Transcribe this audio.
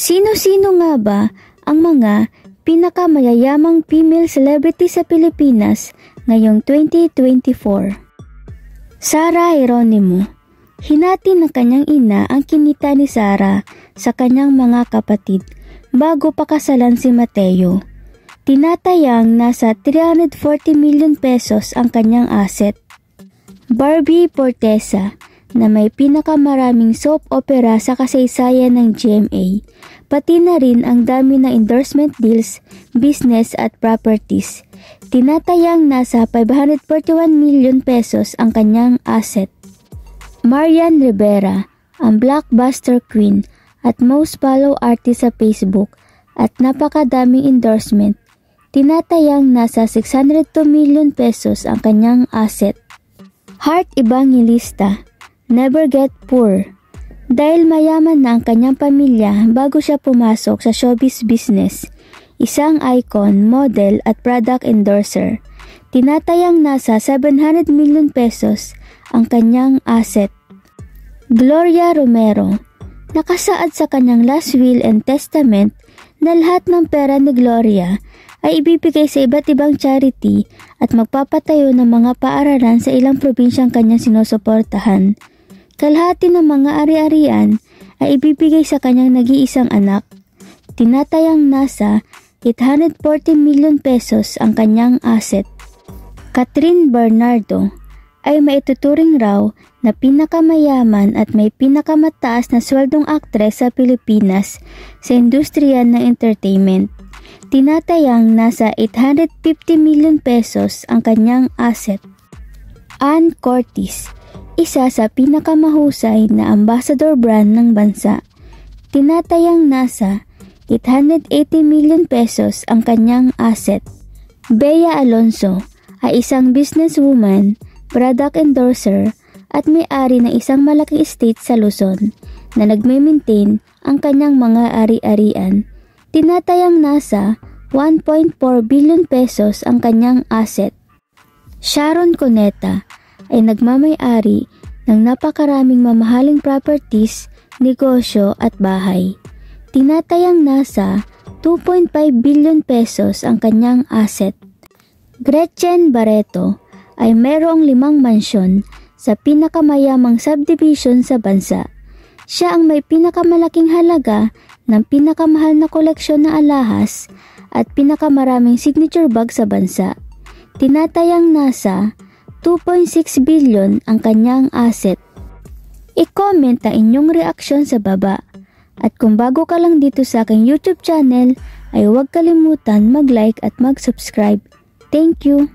Sino-sino nga ba ang mga pinakamayayamang female celebrity sa Pilipinas ngayong 2024? Sara Geronimo. Hinati ng kanyang ina ang kinita ni Sara sa kanyang mga kapatid bago pakasalan si Mateo. Tinatayang nasa 340 million pesos ang kanyang asset. Barbie Fortesa, na may pinakamaraming soap opera sa kasaysayan ng GMA, pati na rin ang dami ng endorsement deals, business at properties. Tinatayang nasa 541 million pesos ang kanyang asset. Marian Rivera, ang blockbuster queen at most follow artist sa Facebook at napakadaming endorsement. Tinatayang nasa 602 million pesos ang kanyang asset. Heart Evangelista, Never Get Poor. Dahil mayaman na ang kanyang pamilya bago siya pumasok sa showbiz business, isang icon, model at product endorser, tinatayang nasa 700 million pesos ang kanyang asset. Gloria Romero, nakasaad sa kanyang last will and testament na lahat ng pera ni Gloria ay ibibigay sa iba't ibang charity at magpapatayo ng mga paaralan sa ilang probinsyang kanyang sinusuportahan. Kalahati ng mga ari-arian ay ibibigay sa kanyang nag-iisang anak. Tinatayang nasa 840 million pesos ang kanyang asset. Catherine Bernardo ay maituturing raw na pinakamayaman at may pinakamataas na sweldong aktres sa Pilipinas sa industriya ng entertainment. Tinatayang nasa 850 million pesos ang kanyang asset. Ann Curtis, isa sa pinakamahusay na ambassador brand ng bansa. Tinatayang nasa 880 million pesos ang kanyang asset. Bea Alonso ay isang businesswoman, product endorser at may-ari ng isang malaking estate sa Luzon na nagme-maintain ang kanyang mga ari-arian. Tinatayang nasa 1.4 billion pesos ang kanyang asset. Sharon Cuneta ay nagmamay-ari ng napakaraming mamahaling properties, negosyo at bahay. Tinatayang nasa 2.5 billion pesos ang kanyang asset. Gretchen Barreto ay mayroong 5 mansyon sa pinakamayamang subdivision sa bansa. Siya ang may pinakamalaking halaga ng pinakamahal na koleksyon ng alahas at pinakamaraming signature bag sa bansa. Tinatayang nasa 2.6 billion ang kanyang asset. I-comment ang inyong reaksyon sa baba. At kung bago ka lang dito sa aking YouTube channel, ay huwag kalimutan mag-like at mag-subscribe. Thank you!